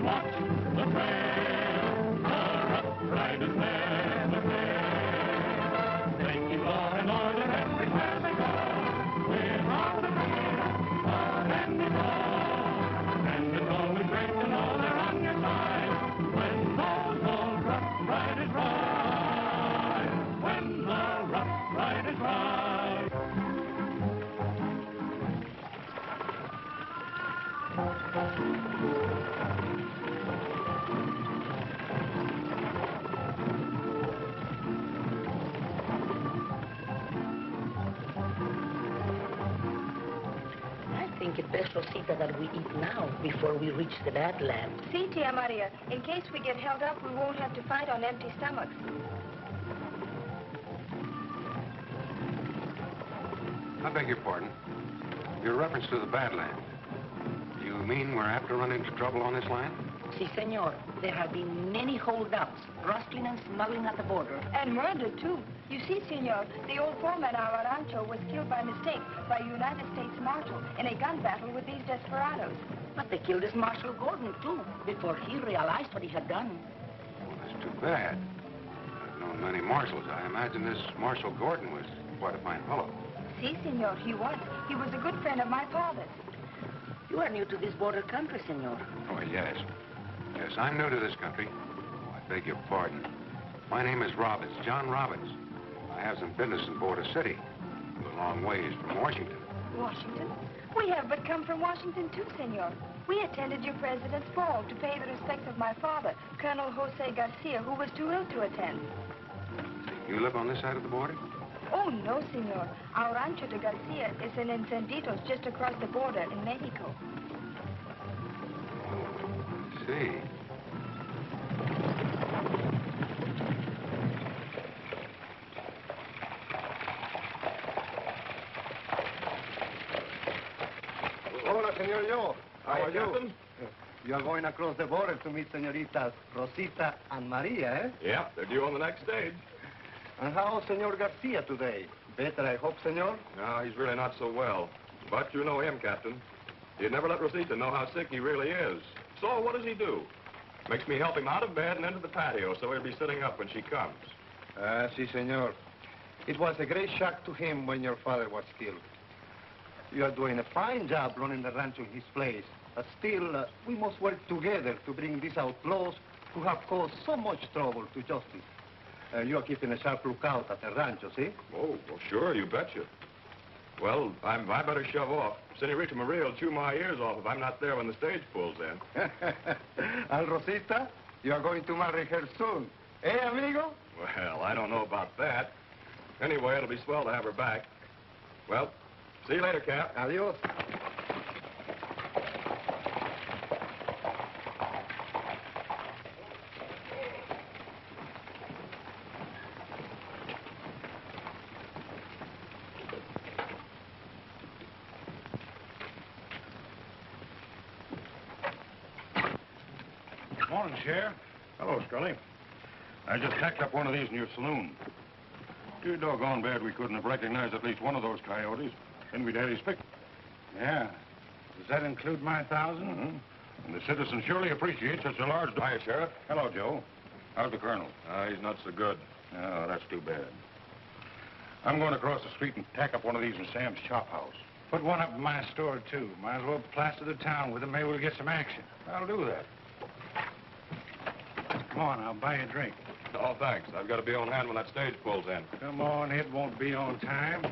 watch the trail. The rough riders never fail. They keep law and order everywhere they go. Without the fear of any law. And it's always great to know they're on your side. When those old rough riders ride. When the rough riders ride. I think it best, Rosita, that we eat now before we reach the Badlands. See, Tia Maria, in case we get held up, we won't have to fight on empty stomachs. I beg your pardon. Your reference to the Badlands. You mean we're apt to run into trouble on this land? Si, senor. There have been many holdouts, rustling and smuggling at the border. And murder, too. You see, senor, the old foreman of our rancho was killed by mistake by a United States Marshal in a gun battle with these desperados. But they killed this Marshal Gordon, too, before he realized what he had done. Well, that's too bad. I've known many marshals. I imagine this Marshal Gordon was quite a fine fellow. Si, senor, he was. He was a good friend of my father's. You are new to this border country, senor. Oh, yes. Yes, I'm new to this country. Oh, I beg your pardon. My name is Robbins, John Robbins. I have some business in Border City. A long ways from Washington. Washington? We have but come from Washington, too, senor. We attended your president's ball to pay the respects of my father, Colonel Jose Garcia, who was too ill to attend. You live on this side of the border? Oh, no, senor. Our rancho de Garcia is in Encenditos, just across the border in Mexico. I see. Hola, Senor Yo. How Hi, are you? Captain. You are going across the border to meet Senoritas Rosita and Maria, eh? Yeah, they're due on the next stage. And how's Senor Garcia today? Better, I hope, Senor? No, he's really not so well. But you know him, Captain. He'd never let Rosita know how sick he really is. So what does he do? Makes me help him out of bed and into the patio so he'll be sitting up when she comes. Si, Senor. It was a great shock to him when your father was killed. You are doing a fine job running the rancho in his place. But still, we must work together to bring these outlaws who have caused so much trouble to justice. You are keeping a sharp lookout at the rancho, see? Oh, well, sure, you betcha. Well, I better shove off. Senorita Maria will chew my ears off if I'm not there when the stage pulls in. And Rosita, you are going to marry her soon. Eh, amigo? Well, I don't know about that. Anyway, it'll be swell to have her back. Well, see you later, Cap. Adios. Morning, Sheriff. Hello, Scully. I just tacked up one of these in your saloon. Too doggone bad we couldn't have recognized at least one of those coyotes. Then we'd had his pick. Yeah. Does that include my 1,000? Mm-hmm. And the citizens surely appreciate such a large... Hiya, Sheriff. Hello, Joe. How's the colonel? He's not so good. Oh, that's too bad. I'm going across the street and tack up one of these in Sam's chop house. Put one up in my store, too. Might as well plaster the town with them. Maybe we'll get some action. I'll do that. Come on, I'll buy you a drink. Oh, thanks. I've got to be on hand when that stage pulls in. Come on, it won't be on time.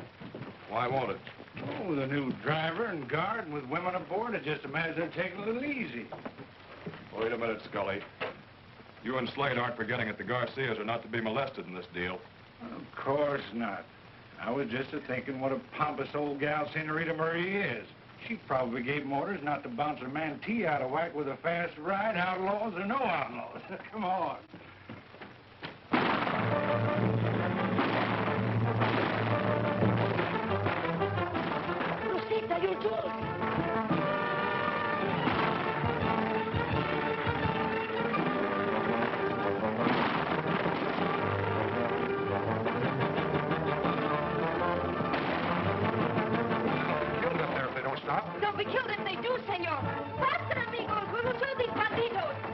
Why won't it? Oh, with a new driver and guard and with women aboard, it's just a matter of them taking it a little easy. Wait a minute, Scully. You and Slade aren't forgetting that the Garcias are not to be molested in this deal. Of course not. I was just a-thinking what a pompous old gal Senorita Marie is. She probably gave them orders not to bounce her mantee out of whack with a fast ride, outlaws or no outlaws. Come on. Rosita, you're dead. Killed up there if they don't stop. They'll be killed if they do, senor. Faster, amigos. We will show these banditos.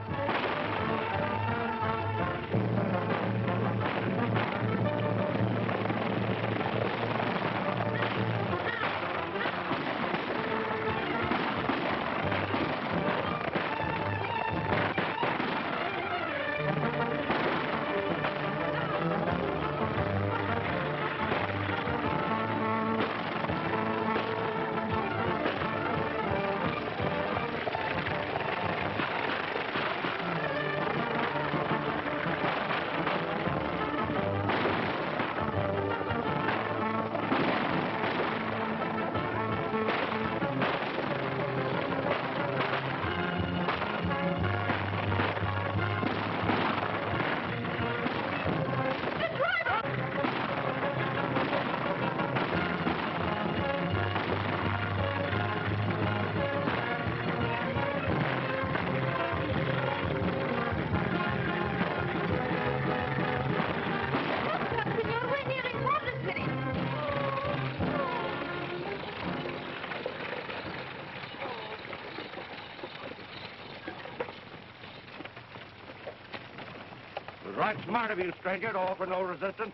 was right smart of you, stranger, to offer no resistance.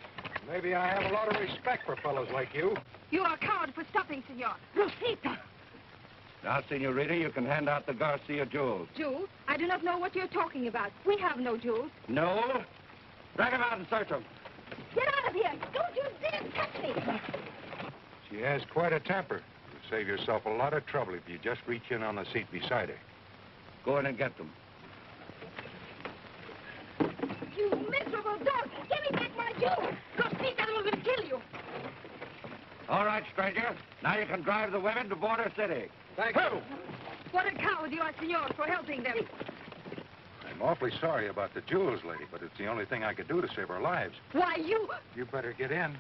Maybe I have a lot of respect for fellows like you. You are a coward for stopping, senor. Rosita! Now, Senorita, you can hand out the Garcia jewels. Jewels? I do not know what you're talking about. We have no jewels. No? Drag him out and search him. Get out of here! Don't you dare touch me! She has quite a temper. You'll save yourself a lot of trouble if you just reach in on the seat beside her. Go in and get them. You miserable dog! Give me back my jewels! Rosita will kill you! All right, stranger. Now you can drive the women to Border City. Thank you. What a coward you are, senor, for helping them. I'm awfully sorry about the jewels, lady, but it's the only thing I could do to save our lives. Why, you... You better get in.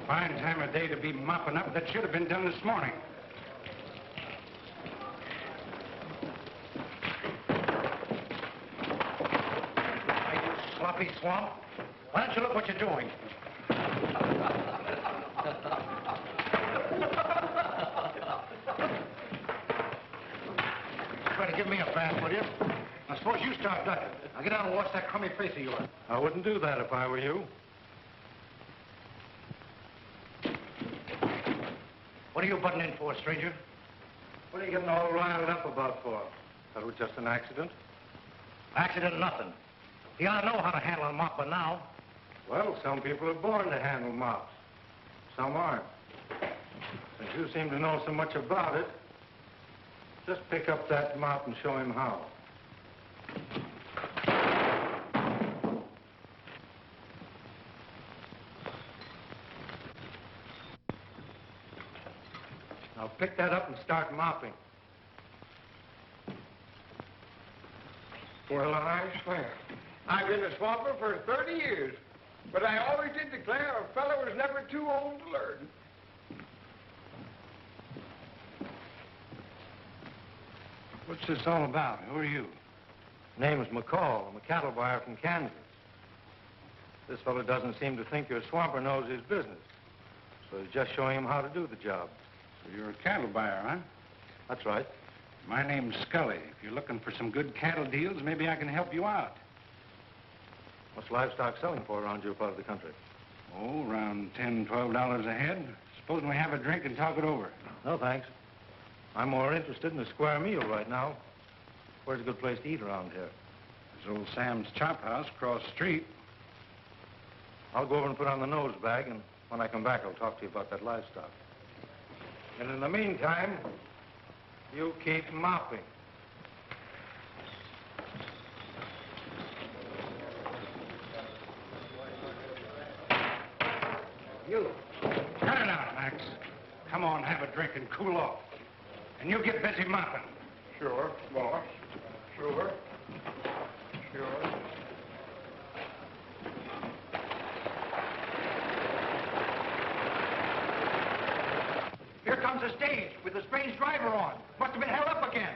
Fine time of day to be mopping up. That should have been done this morning. You sloppy swamp. Why don't you look what you're doing? Try to give me a bath, will you? Now, suppose you start ducking. Now, get down and wash that crummy face of yours. I wouldn't do that if I were you. What are you butting in for, stranger? What are you getting all riled up about for? That was just an accident. Accident, nothing. You ought to know how to handle a mop by now. Well, some people are born to handle mops. Some aren't. Since you seem to know so much about it, just pick up that mop and show him how. Now pick that up and start mopping. Well, I swear. I've been a swamper for 30 years, but I always did declare a fellow was never too old to learn. What's this all about? Who are you? Name's McCall. I'm a cattle buyer from Kansas. This fellow doesn't seem to think your swamper knows his business, so he's just showing him how to do the job. So you're a cattle buyer, huh? That's right. My name's Scully. If you're looking for some good cattle deals, maybe I can help you out. What's livestock selling for around your part of the country? Oh, around $10, $12 a head. Supposing we have a drink and talk it over. No, thanks. I'm more interested in a square meal right now. Where's a good place to eat around here? There's old Sam's Chop House across the street. I'll go over and put on the nose bag, and when I come back, I'll talk to you about that livestock. And in the meantime, you keep mopping. You. Cut it out, Max. Come on, have a drink and cool off. And you get busy mopping. Sure, boss. Sure. Sure. Here comes the stage with the strange driver on. Must have been held up again.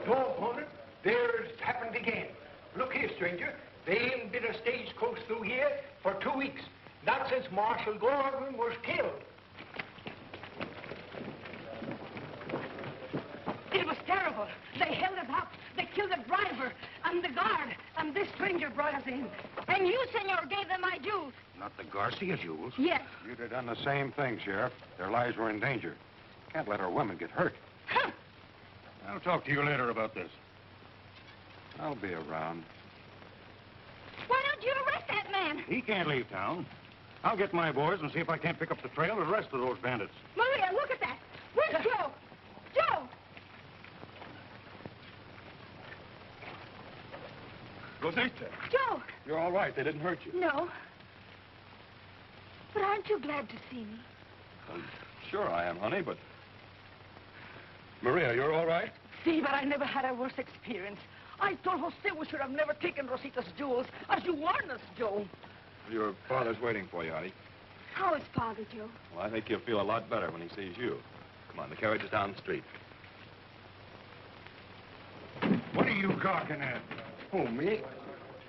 Doggone it. There's happened again. Look here, stranger. They ain't been a stagecoach through here for 2 weeks. Not since Marshal Gordon was killed. It was terrible. They held us up. They killed the driver and the guard. And this stranger brought us in. And you, senor, gave them my jewels. Not the Garcia jewels. Yes. You'd have done the same thing, Sheriff. Their lives were in danger. Can't let our women get hurt. Huh. I'll talk to you later about this. I'll be around. Why don't you arrest that man? He can't leave town. I'll get my boys and see if I can't pick up the trail of the rest of those bandits. Maria, look at that. Where's Joe? Joe! Rosita, Joe! you're all right. They didn't hurt you. No. aren't you glad to see me? Sure I am, honey, but... Maria, you're all right? See, but I never had a worse experience. I told Jose we should have never taken Rosita's jewels, as you warned us, Joe. Your father's waiting for you, honey. How is Father, Joe? Well, I think he'll feel a lot better when he sees you. Come on, the carriage is down the street. What are you gawking at? Who, me?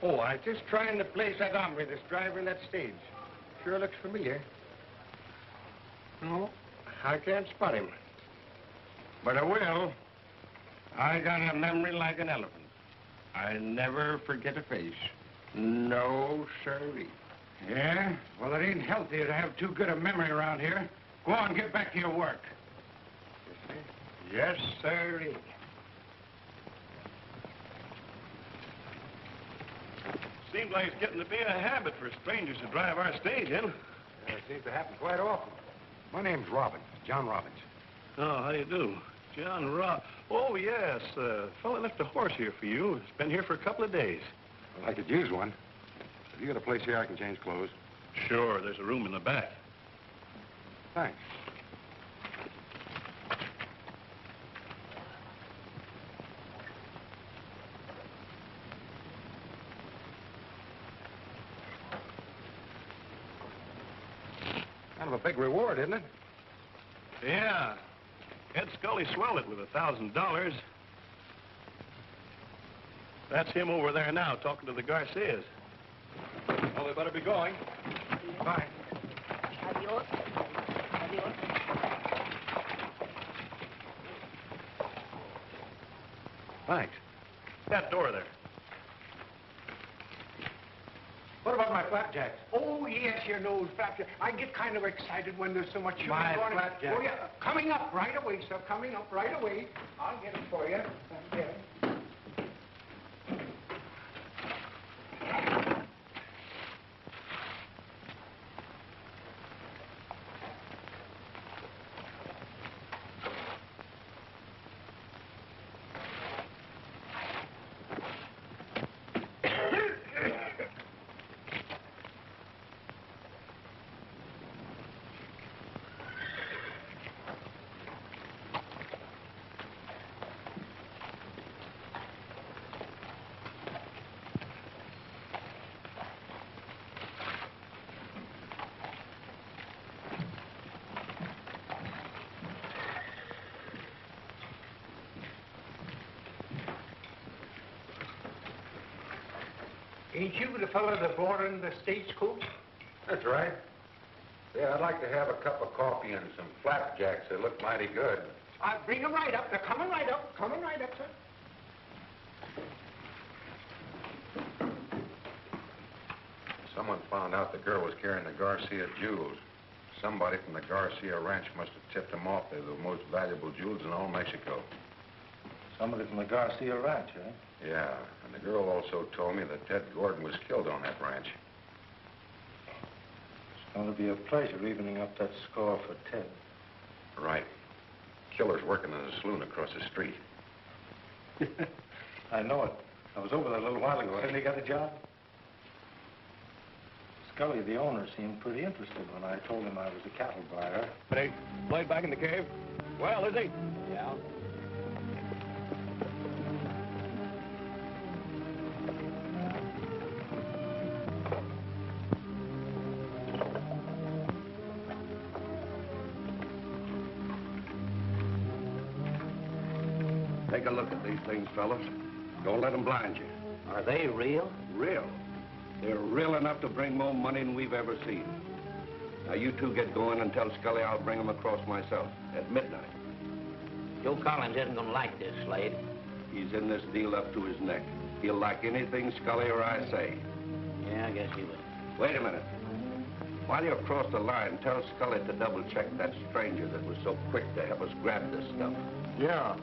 Oh, I just trying to place that hombre that's driving that stage. Sure looks familiar. No, I can't spot him. But I will. I got a memory like an elephant. I never forget a face. No, sirree. Yeah? Well, it ain't healthy to have too good a memory around here. Go on, get back to your work. Yes, sirree. Seems like it's getting to be a habit for strangers to drive our stage in. Yeah, it seems to happen quite often. My name's Robbins, John Robbins. Oh, how do you do? John Oh, yes. Fella left a horse here for you. It's been here for a couple of days. Well, I could use one. Have you got a place here I can change clothes? Sure, there's a room in the back. Thanks. Kind of a big reward, isn't it? Yeah. Ed Scully swelled it with $1,000. That's him over there now, talking to the Garcias. Well, they better be going. Bye. Adios. Adios. Thanks. That door there. What about my flapjacks? Oh, yes, your nose flapjacks. I get kind of excited when there's so much sugar My going on. flapjacks. Oh, yeah. Coming up right away, sir. Coming up right away. I'll get it for you. Thank you. Ain't you the fellow that brought in the stagecoach? That's right. Yeah, I'd like to have a cup of coffee and some flapjacks. They look mighty good. I'll bring them right up. They're coming right up. Coming right up, sir. Someone found out the girl was carrying the Garcia jewels. Somebody from the Garcia ranch must have tipped them off. They're the most valuable jewels in all Mexico. Somebody from the Garcia ranch, eh? Yeah, and the girl also told me that Ted Gordon was killed on that ranch. It's going to be a pleasure evening up that score for Ted. Right. Killer's working in a saloon across the street. I know it. I was over there a little while ago. Hasn't he got a job? Scully, the owner, seemed pretty interested when I told him I was a cattle buyer. Hey, Slade back in the cave? Well, is he? Yeah. Take a look at these things, fellas. Don't let them blind you. Are they real? Real. They're real enough to bring more money than we've ever seen. Now, you two get going and tell Scully I'll bring them across myself at midnight. Joe Collins isn't going to like this, Slade. He's in this deal up to his neck. He'll like anything Scully or I say. Yeah, I guess he will. Wait a minute. While you're across the line, tell Scully to double-check that stranger that was so quick to help us grab this stuff. Yeah.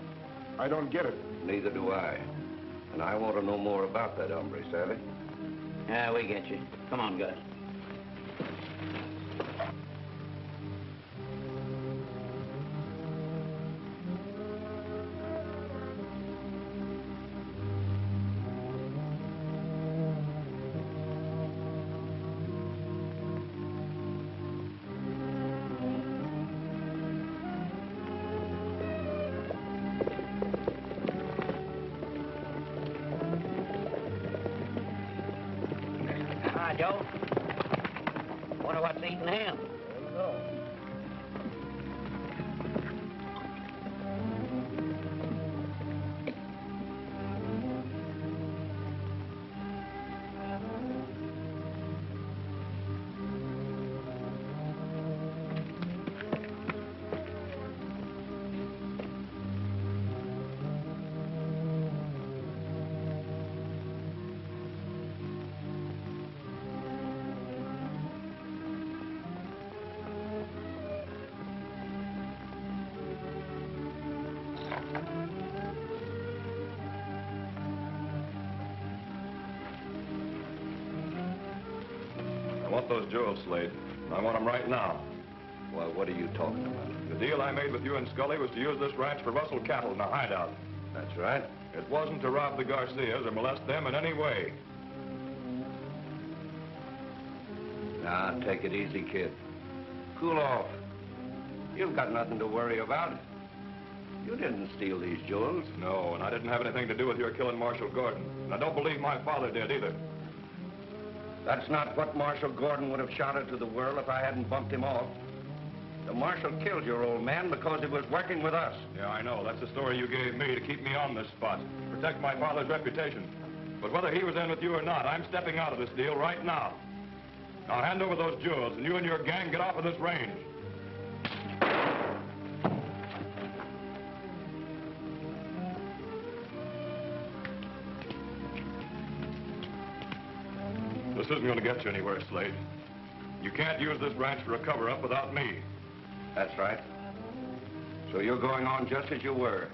I don't get it. Neither do I. And I want to know more about that hombre, savvy? Yeah, we get you. Come on, Gus. Hi, Joe. Wonder what's eating him. I want those jewels, Slade. And I want them right now. Why, what are you talking about? The deal I made with you and Scully was to use this ranch for rustle cattle in a hideout. That's right. It wasn't to rob the Garcias or molest them in any way. Now, take it easy, kid. Cool off. You've got nothing to worry about. You didn't steal these jewels. No, and I didn't have anything to do with your killing Marshal Gordon. And I don't believe my father did either. That's not what Marshal Gordon would have shouted to the world if I hadn't bumped him off. The marshal killed your old man because he was working with us. Yeah, I know. That's the story you gave me to keep me on this spot. Protect my father's reputation. But whether he was in with you or not, I'm stepping out of this deal right now. Now hand over those jewels, and you and your gang get off of this range. This isn't going to get you anywhere, Slade. You can't use this ranch for a cover-up without me. That's right. So you're going on just as you were,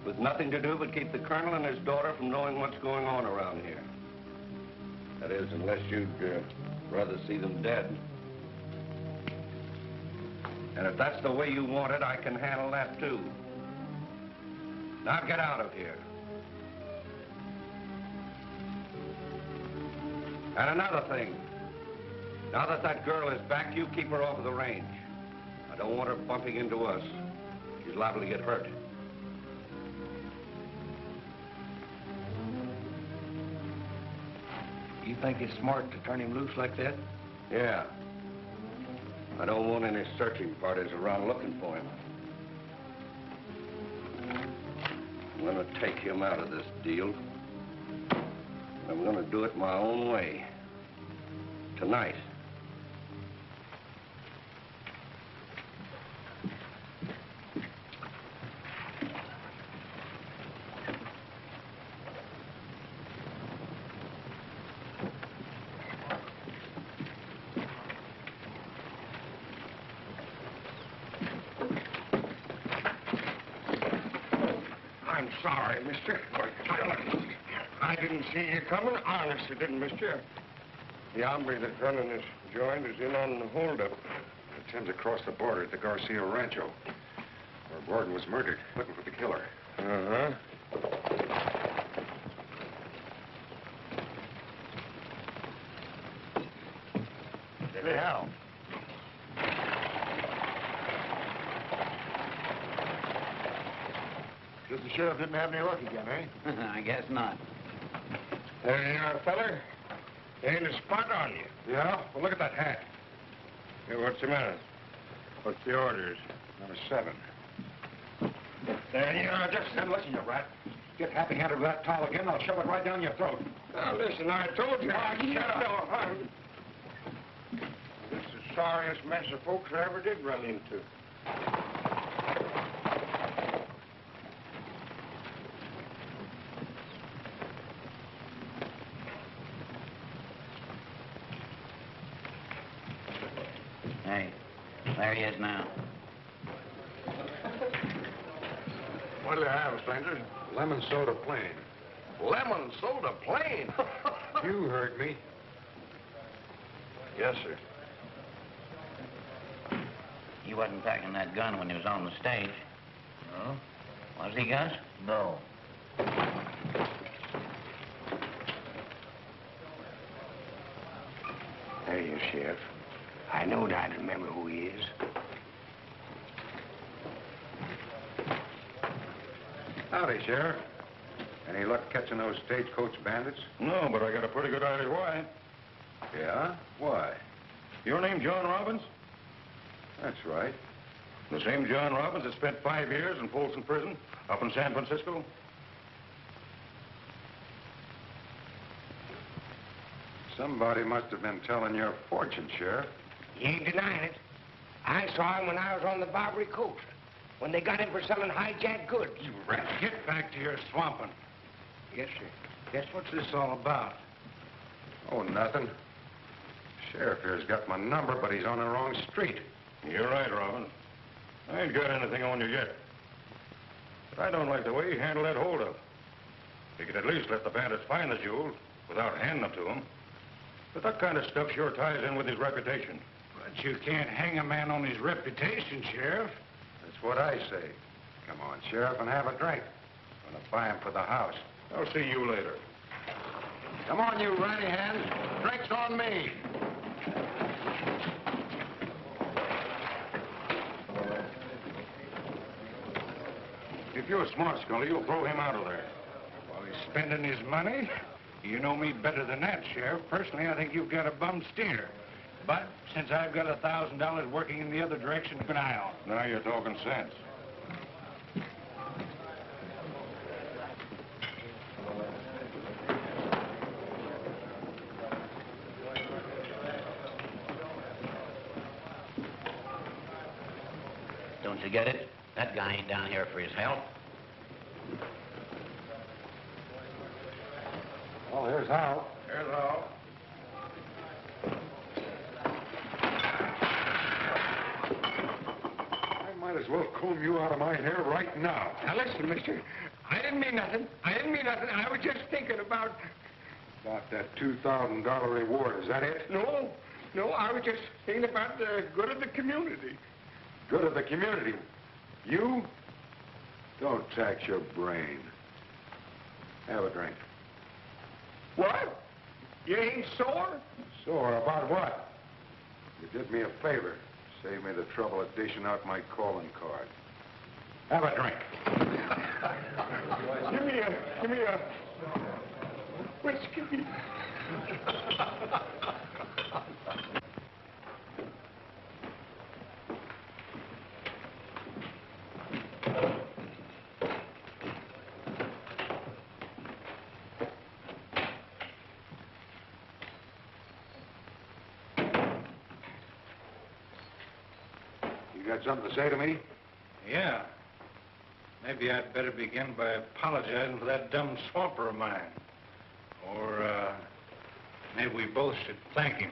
with nothing to do but keep the colonel and his daughter from knowing what's going on around here. That is, unless you'd rather see them dead. And if that's the way you want it, I can handle that too. Now get out of here. And another thing. Now that that girl is back, you keep her off of the range. I don't want her bumping into us. She's liable to get hurt. You think it's smart to turn him loose like that? Yeah. I don't want any searching parties around looking for him. I'm gonna take him out of this deal. I'm gonna do it my own way. Tonight. I'm sorry, mister. I didn't see you coming. Honest, I didn't, mister. The hombre that's running this joint is in on the holdup. Tim's across the border at the Garcia Rancho, where Gordon was murdered, looking for the killer. Uh-huh. Steady how? Guess the sheriff didn't have any luck again, eh? I guess not. There you are, feller. Ain't a spot on you. Yeah? Well, look at that hat. Hey, what's the matter? What's the orders? Number 7. There you are. Just Listen, you rat. Get happy-handed with that towel again, I'll shove it right down your throat. Now, listen, I told you. Shut up. This is the sorriest mess of folks I ever did run into. Hey, there he is now. What do you have, stranger? Lemon soda plain. Lemon soda plain. You heard me. Yes, sir. He wasn't packing that gun when he was on the stage. No? Was he, Gus? No. There you, Sheriff. I knowed I'd remember who he is. Howdy, Sheriff. Any luck catching those stagecoach bandits? No, but I got a pretty good idea why. Yeah? Why? Your name John Robbins? That's right. The same John Robbins that spent 5 years in Folsom Prison up in San Francisco? Somebody must have been telling your fortune, Sheriff. He ain't denying it. I saw him when I was on the Barbary Coast, when they got him for selling hijacked goods. You rat, get back to your swamping. Yes, sir. Guess what's this all about? Oh, nothing. Sheriff here's got my number, but he's on the wrong street. You're right, Robin. I ain't got anything on you yet. But I don't like the way you handled that holdup. You could at least let the bandits find the jewels without handing them to him. But that kind of stuff sure ties in with his reputation. But you can't hang a man on his reputation, Sheriff. That's what I say. Come on, Sheriff, and have a drink. I'm gonna buy him for the house. I'll see you later. Come on, you ratty hands. Drink's on me. If you're smart, Scully, you'll throw him out of there. While he's spending his money? You know me better than that, Sheriff. Personally, I think you've got a bum steer. But since I've got $1,000 working in the other direction, keep an eye out. Now you're talking sense. Don't you get it? That guy ain't down here for his help. Well, here's how. Here's how. I might as well comb you out of my hair right now. Now, listen, mister. I didn't mean nothing. I was just thinking about... About that $2,000 reward, is that it? No, I was just thinking about the good of the community. Good of the community. You? Don't tax your brain. Have a drink. What? You ain't sore? Sore about what? You did me a favor. Saved me the trouble of dishing out my calling card. Have a drink. Give me a whiskey. You got something to say to me? Yeah. Maybe I'd better begin by apologizing for that dumb swamper of mine. Or, maybe we both should thank him.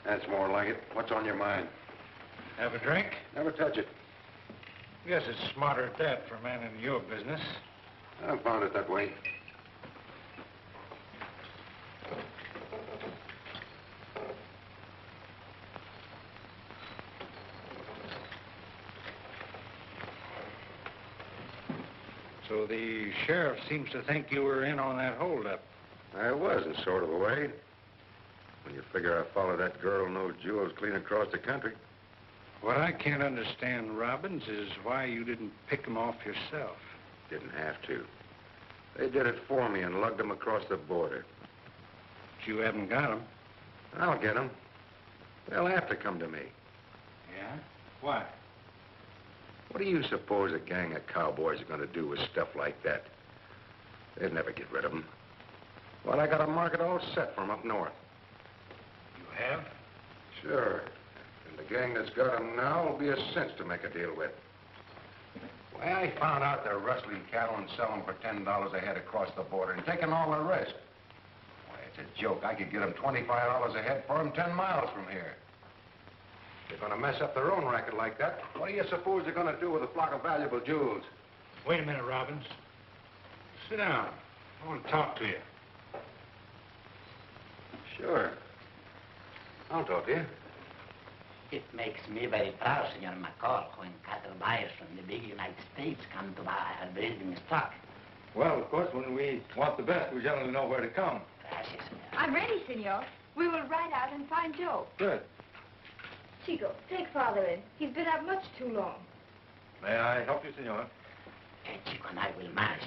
That's more like it. What's on your mind? Have a drink? Never touch it. Guess it's smarter at that for a man in your business. I found it that way. So the sheriff seems to think you were in on that holdup. I was, in sort of a way. When you figure I followed that girl and those jewels clean across the country. What I can't understand, Robbins, is why you didn't pick them off yourself. Didn't have to. They did it for me and lugged them across the border. But you haven't got them. I'll get them. They'll have to come to me. Yeah? Why? What do you suppose a gang of cowboys are going to do with stuff like that? They'd never get rid of them. Well, I got a market all set for them up north. You have? Sure. And the gang that's got them now will be a cinch to make a deal with. Why, I found out they're rustling cattle and selling for $10 a head across the border and taking all the risk. Why, it's a joke. I could get them $25 a head for them 10 miles from here. They're going to mess up their own racket like that. What do you suppose they're going to do with a flock of valuable jewels? Wait a minute, Robbins. Sit down. I want to talk to you. Sure. I'll talk to you. It makes me very proud, Senor McCall, when cattle buyers from the big United States come to buy our breeding stock. Well, of course, when we want the best, we generally know where to come. Gracias, senor. I'm ready, senor. We will ride out and find Joe. Good. Chico, take Father in. He's been out much too long. May I help you, senor? Chico and I will manage.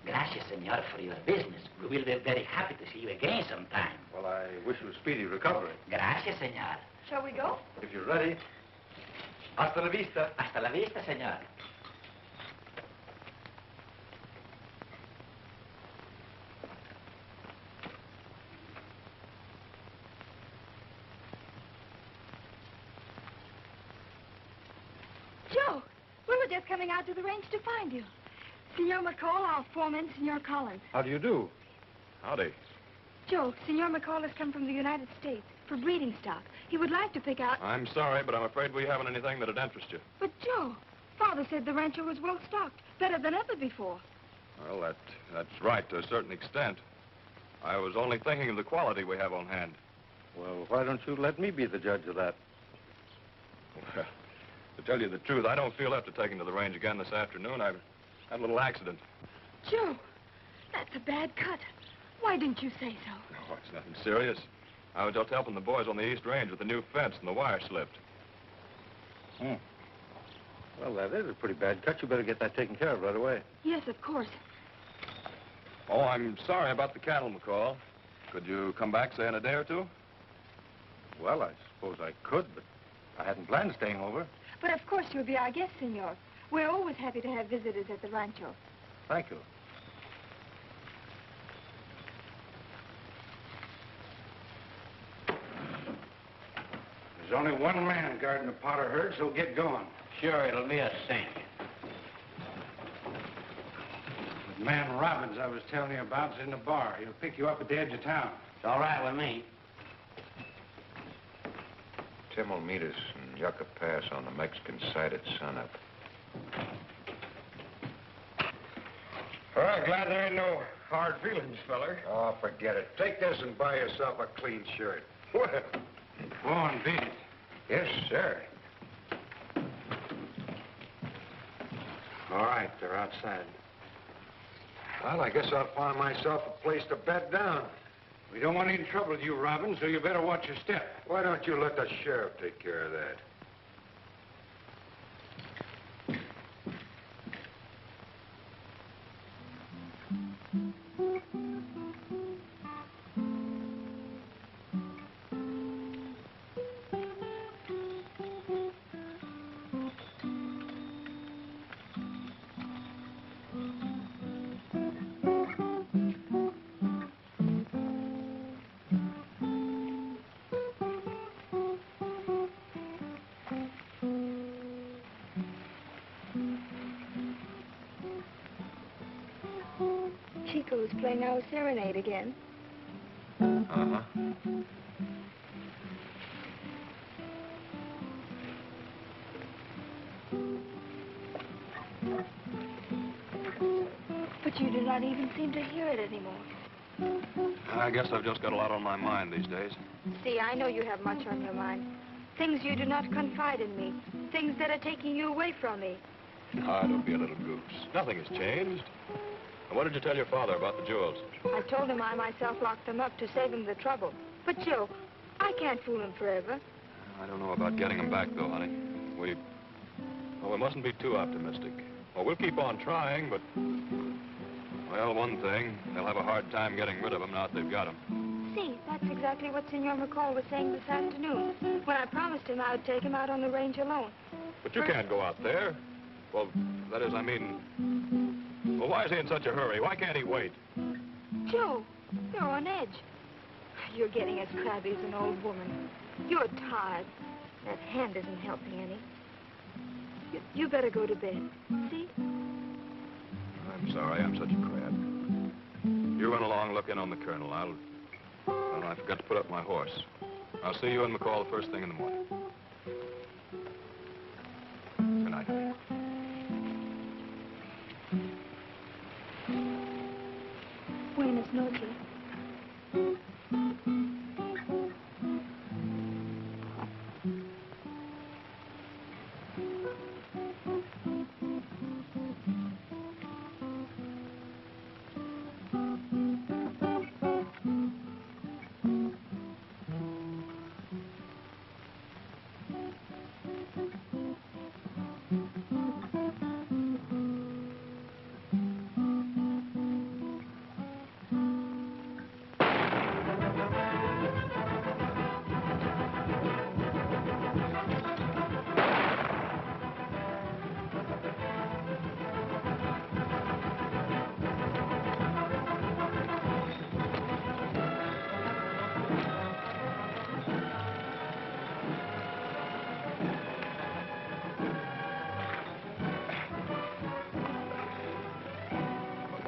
Gracias, senor, for your business. We will be very happy to see you again sometime. Well, I wish you a speedy recovery. Gracias, senor. Shall we go? If you're ready. Hasta la vista. Hasta la vista, senor. Joe, we were just coming out to the range to find you. Senor McCall, our foreman, Senor Collins. How do you do? Howdy. Joe, Senor McCall has come from the United States for breeding stock. He would like to pick out... I'm sorry, but I'm afraid we haven't anything that'd interest you. But, Joe, Father said the rancho was well stocked, better than ever before. Well, that's right to a certain extent. I was only thinking of the quality we have on hand. Well, why don't you let me be the judge of that? Well, to tell you the truth, I don't feel up to taking to the range again this afternoon. I've had a little accident. Joe, that's a bad cut. Why didn't you say so? No, it's nothing serious. I was just helping the boys on the East Range with the new fence, and the wire slipped. Well, that is a pretty bad cut. You better get that taken care of right away. Yes, of course. Oh, I'm sorry about the cattle, McCall. Could you come back, say, in a day or two? Well, I suppose I could, but I hadn't planned staying over. But of course you'll be our guest, Senor. We're always happy to have visitors at the rancho. Thank you. There's only one man guarding the Potter herd, so get going. Sure, it'll be a cinch. The man Robbins I was telling you about is in the bar. He'll pick you up at the edge of town. It's all right with me. Tim will meet us in Yucca Pass on the Mexican side at sunup. Well, glad there ain't no hard feelings, feller. Oh, forget it. Take this and buy yourself a clean shirt. Well, Go on, beat it. Yes, sir. All right, they're outside. Well, I guess I'll find myself a place to bed down. We don't want any trouble with you, Robbins, so you better watch your step. Why don't you let the sheriff take care of that? Chico is playing our serenade again. Uh-huh. But you do not even seem to hear it anymore. I guess I've just got a lot on my mind these days. See, I know you have much on your mind. Things you do not confide in me. Things that are taking you away from me. Ah, don't be a little goose. Nothing has changed. And what did you tell your father about the jewels? I told him I myself locked them up to save him the trouble. But, Joe, I can't fool him forever. I don't know about getting them back, though, honey. We mustn't be too optimistic. Well, we'll keep on trying, but... Well, one thing, they'll have a hard time getting rid of them now that they've got them. See, that's exactly what Senor McCall was saying this afternoon, when I promised him I would take him out on the range alone. But you can't go out there. Well, that is, I mean... Well, why is he in such a hurry? Why can't he wait? Joe, you're on edge. You're getting as crabby as an old woman. You're tired. That hand isn't helping any. You better go to bed. See? I'm sorry, I'm such a crab. You run along, look in on the colonel. I forgot to put up my horse. I'll see you and McCall the first thing in the morning. Good night, honey. Buenas noches.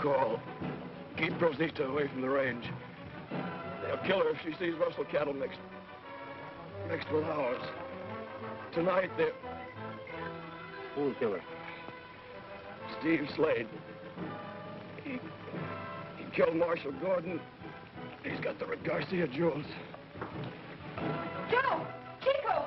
call. Keep Rosita away from the range. They'll kill her if she sees rustle cattle mixed with ours. Tonight, they'll... Who'll kill her? Steve Slade. He killed Marshal Gordon. He's got the Garcia jewels. Joe! Chico!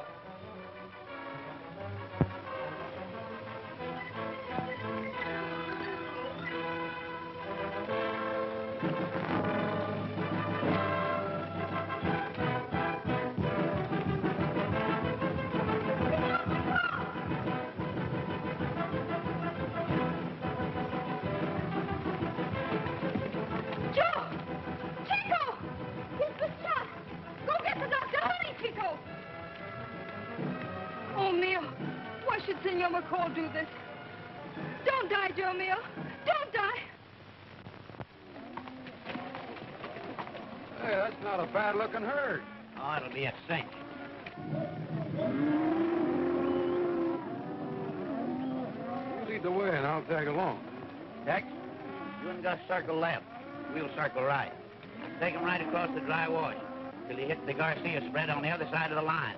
Senor McCall do this? Don't die, Joe Mio. Don't die. Hey, that's not a bad-looking herd. Oh, it'll be a cinch. You lead the way, and I'll tag along. Tex, you and Gus circle left. We'll circle right. Take 'em right across the dry wash till you hit the Garcia spread on the other side of the line.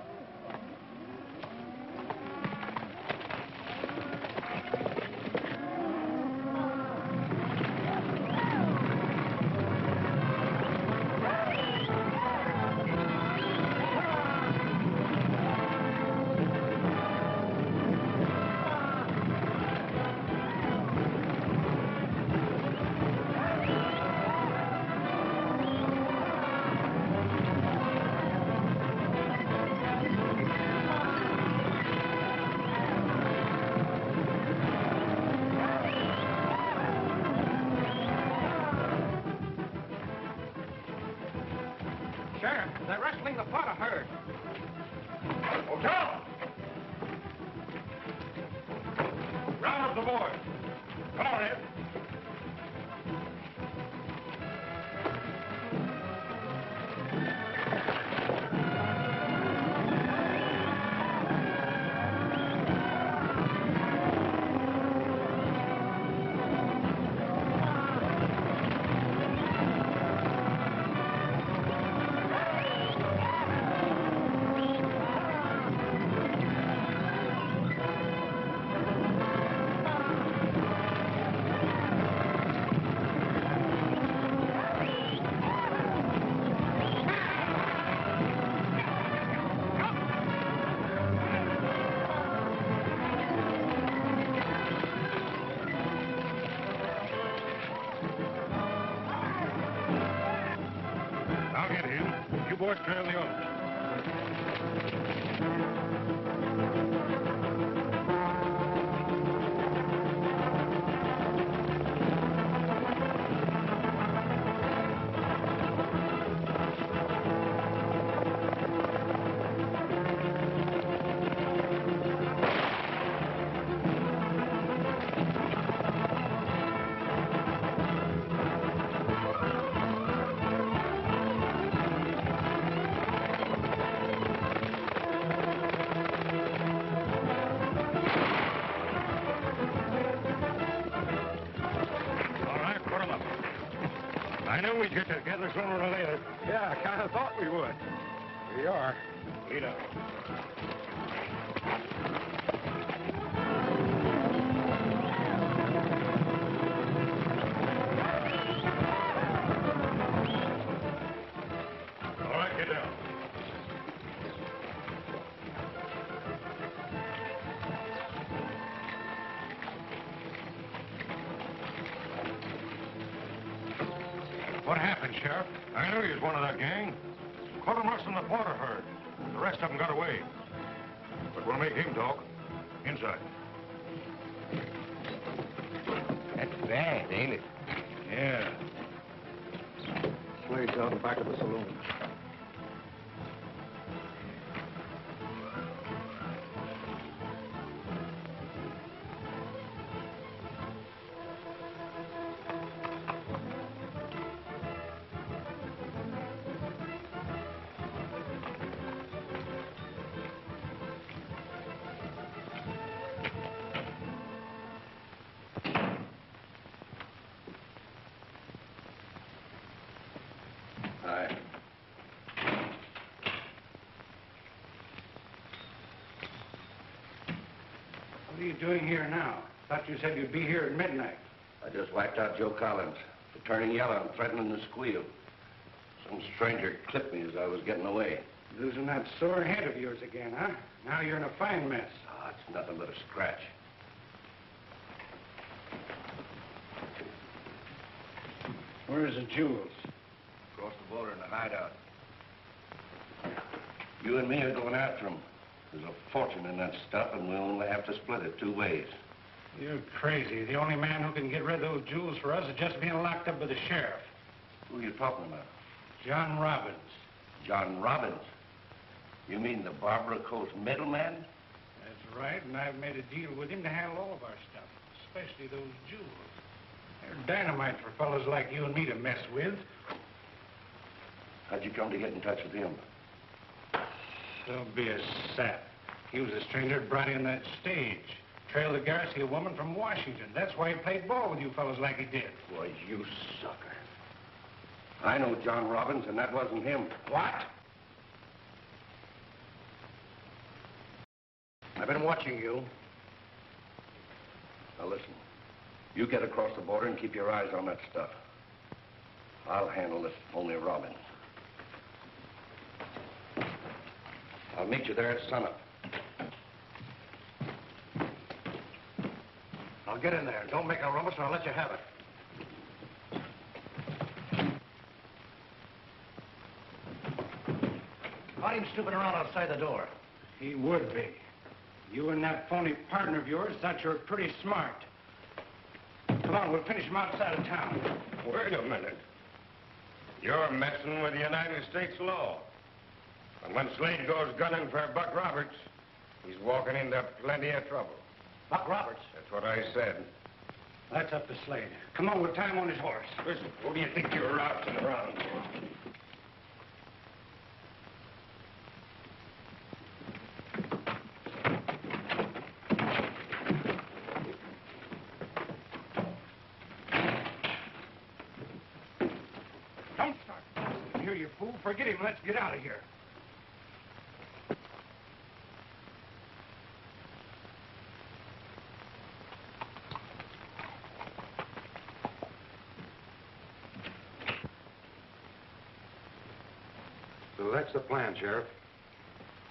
Sheriff, they're wrestling the Potter herd. Oh, Tom! Round up the boys. Come on, Ed. I'll get him. You boys trail the others. I knew we'd get together sooner or later. Yeah, I kind of thought we would. We are. Lead up. All right, get down. What happened, Sheriff? I knew he was one of that gang. Caught him rustling the Porter herd. The rest of them got away. But we'll make him talk. Inside. That's bad, ain't it? Yeah. Slade's out the back of the saloon. are you doing here now? Thought you said you'd be here at midnight. I just wiped out Joe Collins for turning yellow and threatening to squeal. Some stranger clipped me as I was getting away. Losing that sore head of yours again, huh? Now you're in a fine mess. Oh, it's nothing but a scratch. Where's the jewels? Across the border in the hideout. You and me are going after them. There's a fortune in that stuff, and we'll only have to split it 2 ways. You're crazy. The only man who can get rid of those jewels for us is just being locked up by the sheriff. Who are you talking about? John Robbins. John Robbins? You mean the Barbara Coast middleman? That's right, and I've made a deal with him to handle all of our stuff, especially those jewels. They're dynamite for fellas like you and me to mess with. How'd you come to get in touch with him? Don't be a sap. He was a stranger that brought in that stage. Trailed the Garcia woman from Washington. That's why he played ball with you fellas like he did. Boy, you sucker. I know John Robbins, and that wasn't him. What? I've been watching you. Now listen, you get across the border and keep your eyes on that stuff. I'll handle this phony Robbins. I'll meet you there at sunup. Now get in there. Don't make a rumpus or I'll let you have it. Caught him snooping around outside the door. He would be. You and that phony partner of yours thought you were pretty smart. Come on, we'll finish him outside of town. Wait a minute. You're messing with the United States law. And when Slade goes gunning for Buck Roberts, he's walking into plenty of trouble. Buck Roberts? That's what I said. That's up to Slade. Come on, we'll tie him on his horse. Listen, who do you think you're routing around? Don't start. Here, you fool. Forget him. Let's get out of here. So that's the plan, Sheriff.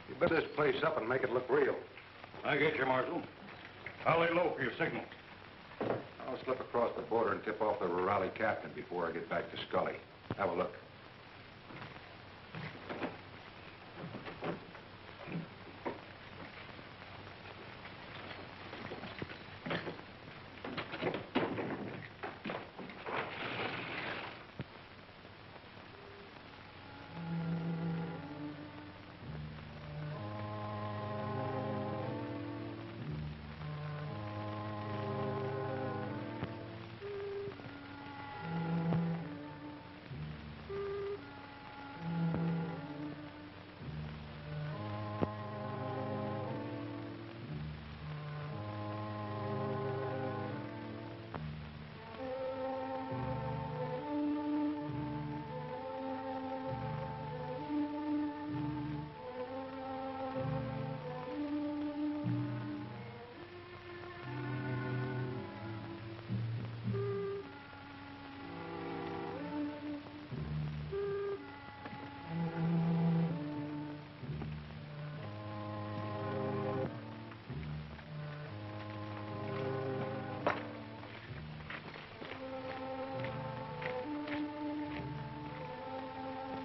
You build this place up and make it look real. I get you, Marshal. I'll lay low for your signal. I'll slip across the border and tip off the Raleigh captain before I get back to Scully. Have a look.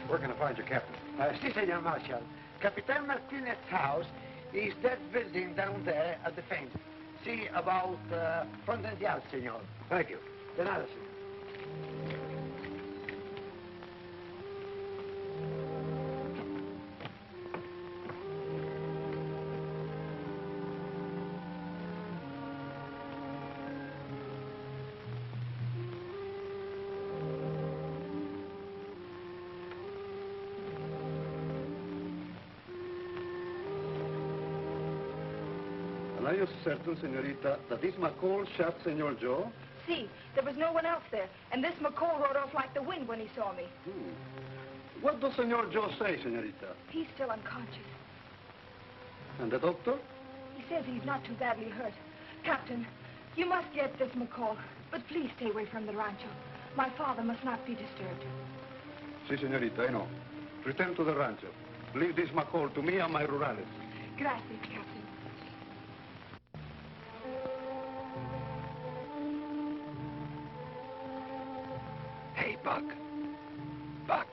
Where can I find your captain? Si, Senor Marshal. Capitan Martinez's house is that building down there at the fence. See, about front of the house, Senor. Thank you. De nada, Senor. Are you certain, senorita, that this McCall shot Senor Joe? See, there was no one else there, and this McCall rode off like the wind when he saw me. What does Senor Joe say, senorita? He's still unconscious. And the doctor? He says he's not too badly hurt. Captain, you must get this McCall, but please stay away from the rancho. My father must not be disturbed. Si, señorita, I know. Return to the rancho. Leave this McCall to me and my rurales. Gracias, Captain. Hey, Buck. Buck.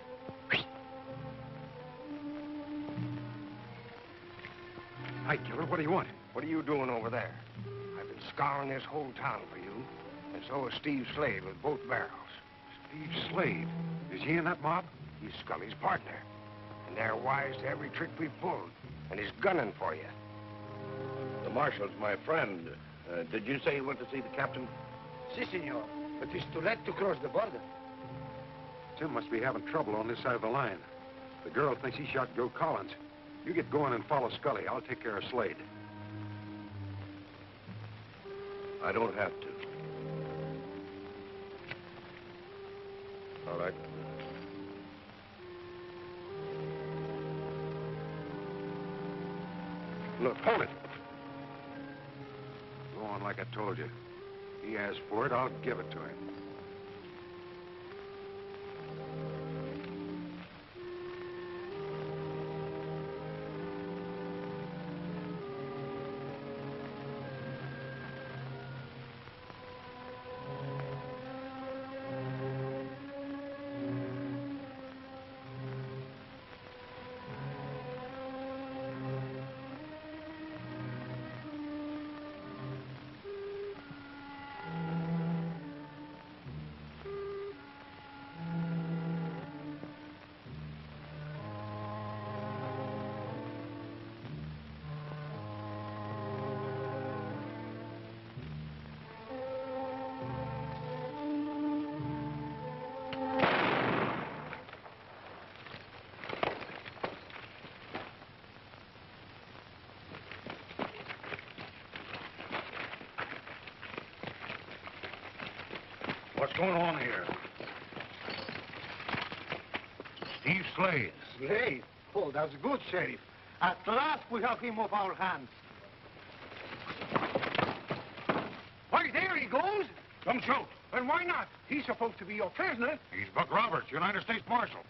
Hi, killer. What do you want? What are you doing over there? I've been scouring this whole town for you, and so is Steve Slade with both barrels. Steve Slade? Is he in that mob? He's Scully's partner, and they're wise to every trick we've pulled, and he's gunning for you. The marshal's my friend. Did you say you went to see the captain? Si, senor. But it's too late to cross the border. Tim must be having trouble on this side of the line. The girl thinks he shot Joe Collins. You get going and follow Scully. I'll take care of Slade. I don't have to. All right. Look, hold it. Go on like I told you. He asks for it, I'll give it to him. What's going on here? Steve Slade. Slade? Oh, that's good, Sheriff. At last we have him off our hands. Why, there he goes. Come shoot. And why not? He's supposed to be your prisoner. He's Buck Roberts, United States Marshal.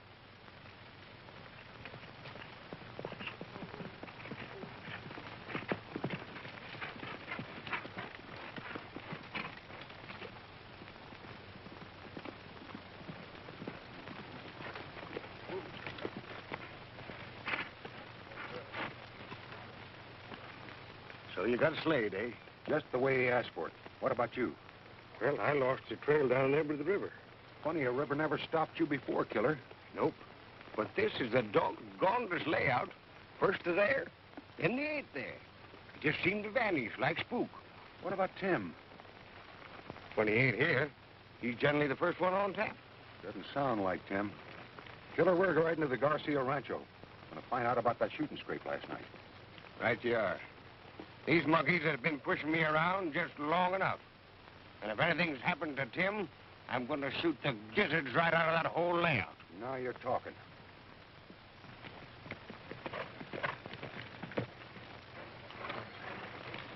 So you got Slade, eh? Just the way he asked for it. What about you? Well, I lost the trail down there by the river. Funny, a river never stopped you before, killer. Nope. But this is the doggonedest layout. First they're there, then they ain't there. It just seemed to vanish like spook. What about Tim? When he ain't here, he's generally the first one on tap. Doesn't sound like Tim. Killer, we're riding to the Garcia Rancho. Gonna find out about that shooting scrape last night. Right you are. These monkeys have been pushing me around just long enough. And if anything's happened to Tim, I'm going to shoot the gizzards right out of that whole layout. Now you're talking.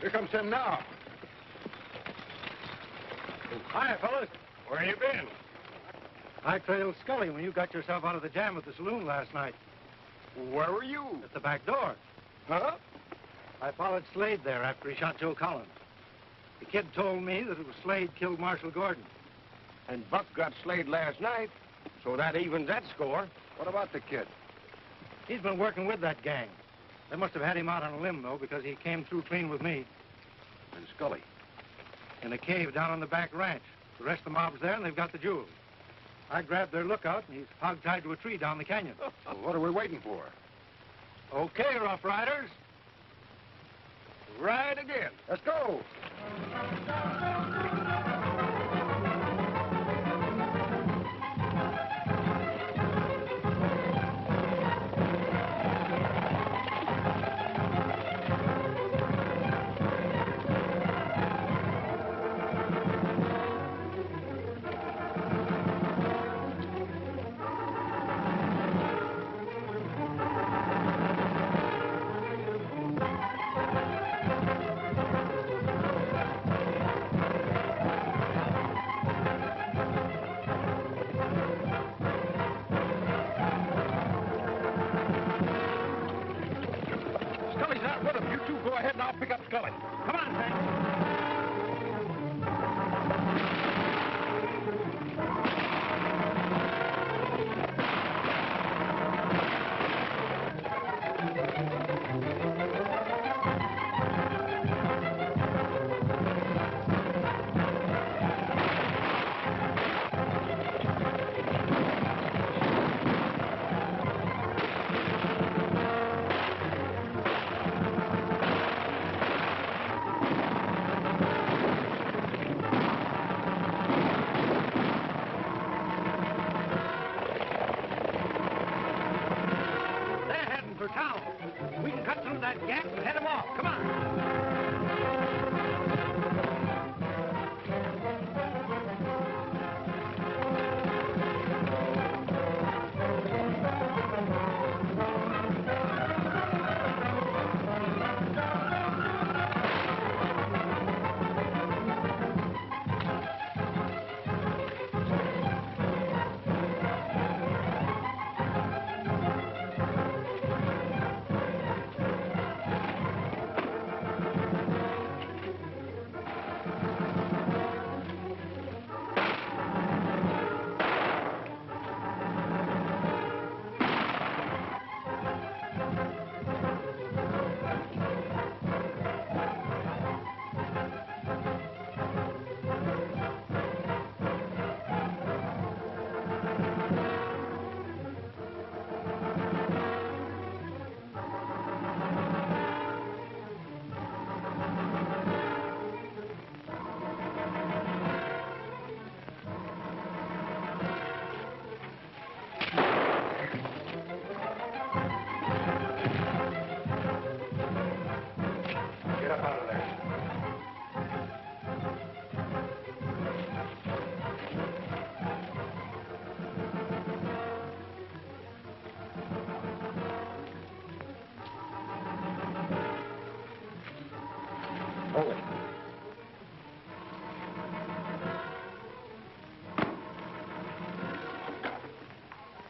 Here comes Tim now. Hi, fellas. Where you been? I trailed Scully when you got yourself out of the jam at the saloon last night. Where were you? At the back door. Huh? I followed Slade there after he shot Joe Collins. The kid told me that it was Slade killed Marshal Gordon. And Buck got Slade last night, so that evens that score. What about the kid? He's been working with that gang. They must have had him out on a limb, though, because he came through clean with me. And Scully? In a cave down on the back ranch. The rest of the mob's there, and they've got the jewels. I grabbed their lookout, and he's hog-tied to a tree down the canyon. Well, what are we waiting for? Okay, Rough Riders. Right again. Let's go. going. Come on, Sandy. For town. We can cut through that gap and head them off. Come on. Get up out of there. Hold it.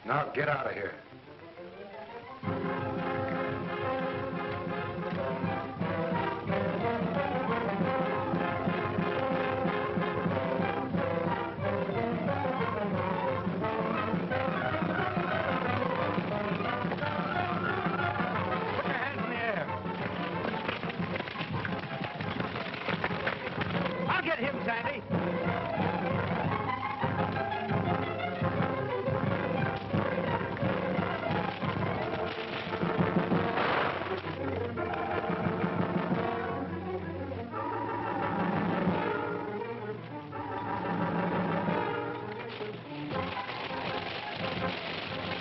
Now get out of here. I'll get him, Sandy.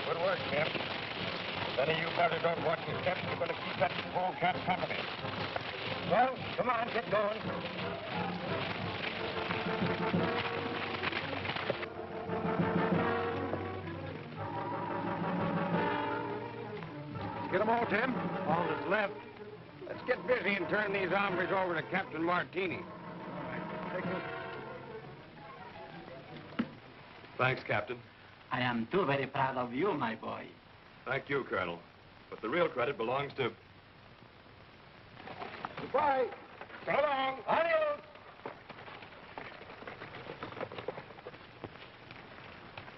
Good work, Tim. If any of you fellas don't watch your steps, you're going to keep that polecat company. Well, come on, get going. Get them all, Tim? All that's left. Let's get busy and turn these hombres over to Captain Martini. Thanks, Captain. I am too very proud of you, my boy. Thank you, Colonel. But the real credit belongs to... Goodbye. So long. Adios.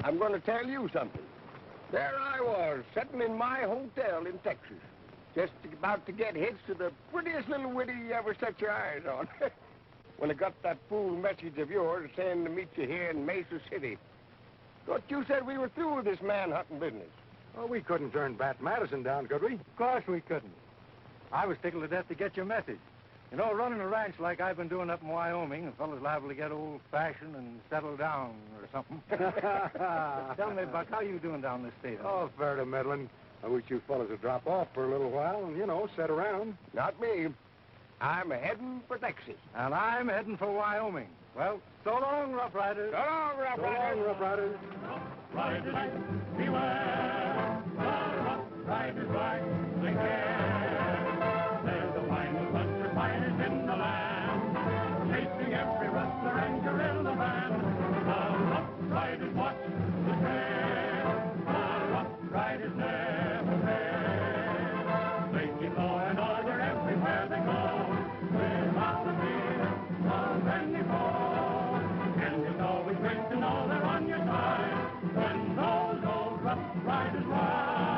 I'm going to tell you something. There I was, sitting in my hotel in Texas, just about to get hitched to the prettiest little widdy you ever set your eyes on. When I got that fool message of yours saying to meet you here in Mesa City. Thought you said we were through with this man-hunting business. Well, we couldn't turn Bat Madison down, could we? Of course we couldn't. I was tickled to death to get your message. You know, running a ranch like I've been doing up in Wyoming, a fellow's liable to get old-fashioned and settle down or something. Tell me, Buck, how you doing down this state? Oh, fair to meddling. I wish you fellas would drop off for a little while and, you know, sit around. Not me. I'm heading for Texas. And I'm heading for Wyoming. Well, so long, Rough Riders. So long, Rough So Riders. long, Rough Riders. Riders, beware, the rough riders ride again. They're the finest bunch of fighters in the land, chasing every rustler and guerrilla band. The rough riders watch the trail, the rough riders never fail. They keep law and order everywhere they go. riders ride.